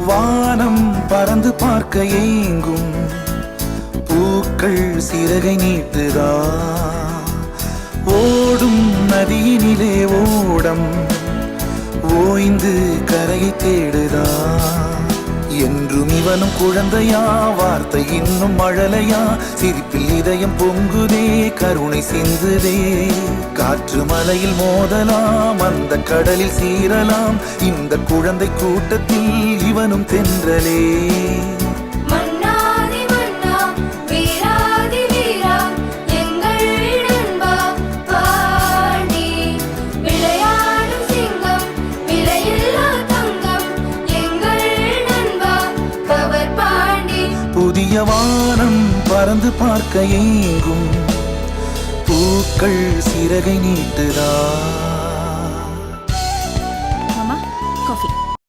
வானம் பறந்து பார்க்க ஏங்கும் பூக்கள் சிறகை நீட்டுதா ஓடும் நதியினிலே ஓடம் ஓய்ந்து கரையை தேடுதா என்றும் இவனும் குழந்தையா வார்த்தை இன்னும் மழலையா சிரிப்பில் இதயம் பொங்குதே கருணை சிந்துதே காற்று மலையில் மோதலாம் அந்த கடலில் சீரலாம் இந்த குழந்தை கூட்டத்தில் இவனும் தென்றலே புதிய வானம் பறந்து பார்க்க ஏங்கும் பூக்கள் சிறகை நீட்டுதா